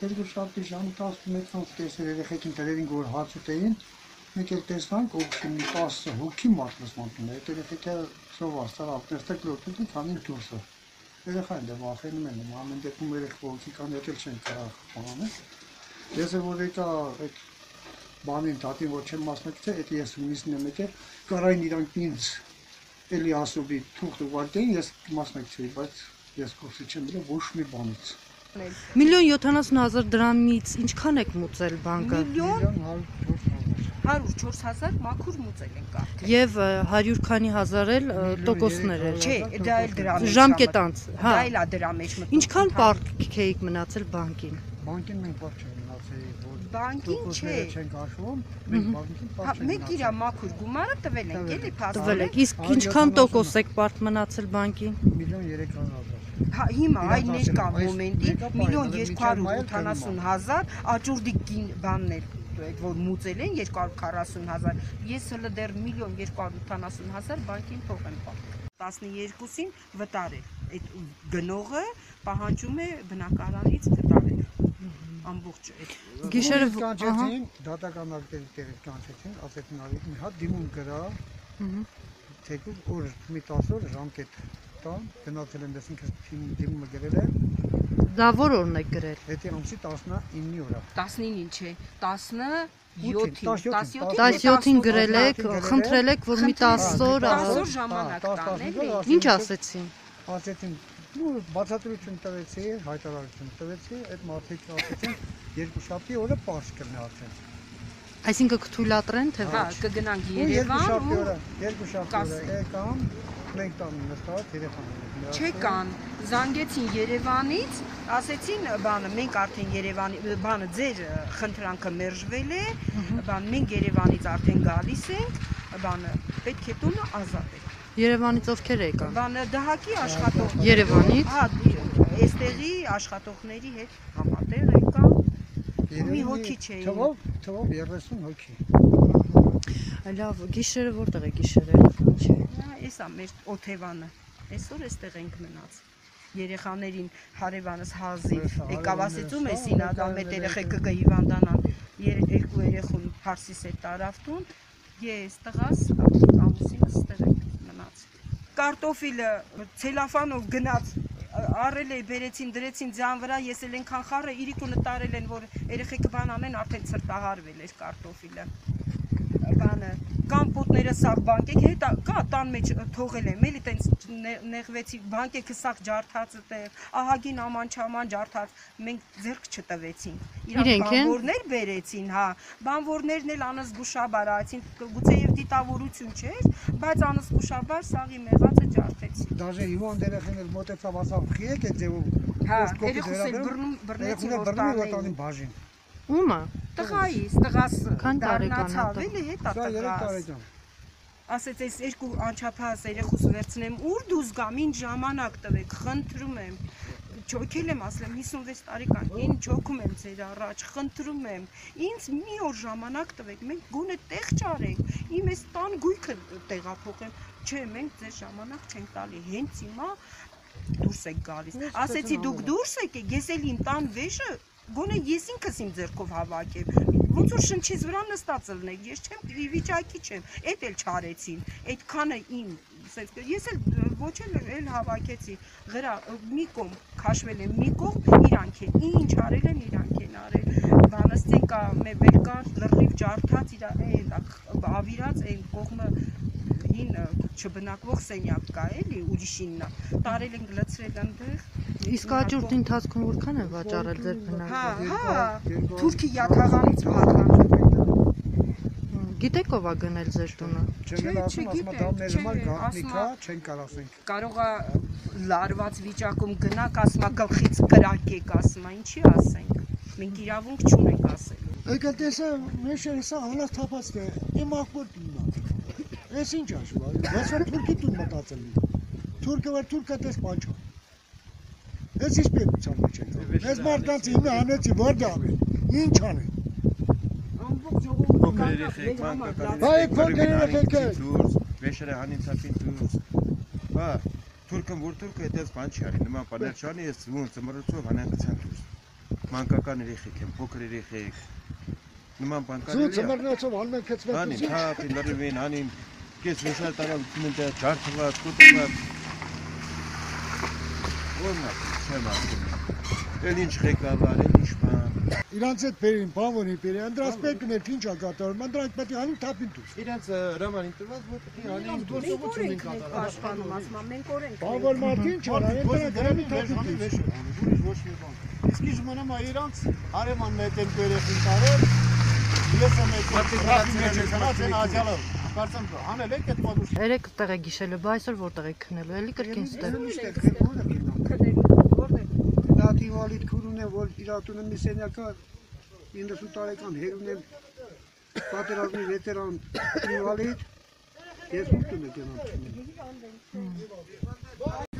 Երկուշաբթի ժամը 11-ից տեսել երեխեքին տերերին որ հաց ուտեին, մեկ էլ տեսանք օգշի մի 10 հոգի մատնասմանտուն է, այդ երեխեքը սոված տարավ, նստեք լոտուտին քանին դուրսը։ Երեխան դե վախենում են, ամեն դեպքում երեխա հոգի կան եկել չեն կարող բանել։ Ես որ եկա այդ բանին դատին որ չեմ մասնակցել, այդ ես նույնիսկ մեկ է կարային իրանք ինձ էլի ասոբի թուղթ ուղարկեին, ես մասնակցեի, բայց ես կուրսի չեմ բերել ոչ մի բանից։ 1,70,000 դրամից ինչքան եք մուծել բանկը։ 1,104,000 մաքուր մուծել ենք արդեն։ Եվ 100 քանի հազար էլ տոկոսներ էր։ Չէ, դա էլ դրա մեջ։ Ժամկետանց, հա։ Դա էլ է դրա մեջ մտնում։ Ինչքան պարտք էիք մնացել բանկին։ Բանկին մենք պարկ չենք մնացել, որ բանկին չէ։ Չենք հաշվում, մենք բանկին պարկ չենք մնացել։ Մենք իրա մաքուր գումարը տվել ենք, էլի փաստորեն։ Տվել եք, իսկ ինչքան տոկոս եք պարտ մնացել բանկին։ 1,300,000։ Հա, հիմա այն ներկա մոմենտին 1,270,000 աճուրդիկին բաններ այդ որ մուծել են 240,000, ես հələ դեռ 1,270,000 բանկին փող եմ պահել։ 12-ին վտարել, այդ գնողը պահանջում է բնակարանից վտարել, ամբողջ այդ։ Գիշերը կանչեցին, դատական ակտերի կանչեցին, ասեցին արի մի հատ դիմում գրա, թեկուզ օր մի 10 օր ժամկետ տան, գնացել եմ դες ինքս դիմումը գրել եմ։ Դա որ օրն եք գրել։ Հետի ամսի 19-ի օրա։ 19-ին չէ, 17-ին գրել եք, խնդրել եք, որ մի 10 օր 10 օր ժամանակ տան, էլի։ Ինչ ասեցին։ Ասեցին, բացատրություն տվեցի, հայտարարություն տվեցի, այդ մարդիկ ասեցին, երկուշաբթի օրը պարզ կլինի արդեն։ Այսինքն կթույլատրեն, թե Հա, ոչ։ կգնանք Երևան ու երկուշաբթի օրը եկան, մենք տան նստած երեխաները։ չեկան, զանգեցին Երևանից, ասեցին, բանը, մենք արդեն Երևանի, բանը, ձեր խնդրանքը մերժվել է, բան, մենք Երևանից արդեն գալիս ենք, բանը, պետք է տունը ազատել։ Երևանից ովքեր եկան։ Բանը, դահակի աշխատող։ Երևանից։ Հա, այստեղի աշխատողների հետ համատեղ եկան։ Մի հոգի չէի։ Թվով 30 հոգի։ Լավ, գիշերը որտեղ է գիշերը։ Չէ։ Էսա մեր օթևանը, այսօր էստեղ ենք մնաց։ Երեխաներին հարևանս հազիվ եկավ ասեցում է սինադամ այդ երեխեքը կհիվանդանան, երկու երեխուն հարսիս է տարավ տուն, ես տղաս ամուսինս ստեղ ենք մնաց։ Կարտոֆիլը ցելոֆանով գնաց առել է, բերեցին, դրեցին ձյան վրա, ես էլ ենքան խառը իրիկունը տարել են, որ երեխեքը բան անեն, արդեն ցրտահարվել էր կարտոֆիլը։ Բանը, կամպոտները սաղ բանկեք, հետա կա տան մեջ թողել եմ, էլի տենց նեղվեցի, բանկեքը սաղ ջարդածը տեղ, ահագին աման-չաման ջարդած, մենք ձերք չտվեցին։ Իրանք բանվորներ բերեցին, հա, բանվորներն էլ անզգուշաբար այցին, գուցե եւ դիտավորություն չէր, բայց անզգուշաբար սաղի մեղածը ջարդեցին։ Դաժե հիվանդ երեխաներ մոտեցավ ասավ խիեք այդ ձևով։ Հա, երեխուս էլ բռնեցին որ տանեն բաժին։ Ո՞ւմը։ Տղայիս, տղաս դառնացավ, էլի հետա տղաս։ Ասեց այս երկու անչափահաս երեխուս վերցնեմ, ուր դուս գամ, ինչ ժամանակ տվեք, խնդրում եմ։ Չոքել եմ, ասել եմ 56 տարեկան, ինչ չոքում եմ ձեր առաջ, խնդրում եմ։ Ինձ մի օր ժամանակ տվեք, մենք գոնե տեղ չարենք, իմ այս տան գույքը տեղափոխեմ։ Չէ, մենք ձեր ժամանակ չենք տալի, հենց հիմա դուրս եք գալիս։ Ասեցի դուք դուրս եկեք, ես էլ իմ տան վեժը գոնե ես ինքս իմ ձեռքով հավաքեմ, ոնց որ շնչից վրա նստած ելնեք, ես չեմ վիճակի չեմ, էդ էլ չարեցին, այդքանը իմ, ես էլ ոչ էլ հավաքեցի, գրա մի կողմ քաշվել եմ, մի կողմ իրանք են, ինչ արել են իրանք են արել, բանստին կա, մեր կա լրիվ ջարդած, ավիրած այն կողմը հին չբնակվող սենյակ կա էլի, ուրիշիննա, տարել են գլցրել ընդեղ։ Իսկ աճուրդի ընթացքում որքան է վաճառել ձեր բնակարանը։ Հա, Թուրքիա թաղանից պատկան։ Գիտեք ով է գնել ձեր տունը։ Չեմ ասում, ասում դա ներմալ գաղտնիքա, չեն կարասենք։ Կարող է լարված վիճակում գնաք, ասում է գլխից կրակեք, ասում է, ինչի ասենք։ Մենք իրավունք չունենք ասել։ Եկա տեսա, մեջը հեսա անած թափած է, իմ աղբոր տունն է։ Ես ինչ ասում, բայց որ թուրքի տուն մտածել եմ։ Թուրքը որ թուրքը տես պանչա։ Ես ինչ պետության մեջ ենք։ Ես մարդկանց իմը անեցի, որ դա է։ Ինչ անեն։ Ամբողջ ժողովուրդը Veşere hani tapin durs. Va, Türk'ün vur Türk edes pançari. Nima paner çani es vur sımırı ço hanen kıçan durs. մանկական երեխեք են, փոքր երեխեք։ Նման բան Զուտ կարելի է։ ծմերնացով հալմեն քծվեց։ Հանին, թափի լրիվին, հանին, կես վեշալ տարալ դիմենտը ջարդված, կուտված։ Որնա, չեմ ասում։ Էլ ինչ ղեկավար, էլ ինչ բան։ Իրանց հետ բերին, բանվորին բերին, ընդրած պերկն էր ինչ ակատարում, ընդրանք պետք է հանում թափին դուր։ Իրենց հրամանին տված, որ հանին գործողություն ենք պաշտպանում, ասում եմ, մենք օրենք ենք։ Բանվոր մարդի ինչ արա, ընդրանք հրամի թափին դուր։ Ուրիշ ոչ մի բան։ Իսկ ինչ մնում է իրանց հարեմանն է դեն երեխին տարել։ Ես եմ եկել ռաֆի մեջ քնած են աջալով։ Կարծեմ հանել եք այդ պատուշ։ Երեք տեղ է գիշելը, բա այսօր որտեղ եք քնելու, էլի կրկին ստեղ։ Դատի վալիդ քուրուն է, որ իրատունը մի սենյակը 90 տարեկան հերուն եմ պատերազմի վետերան ինվալիդ, ես ուտում է գնամ չունեմ։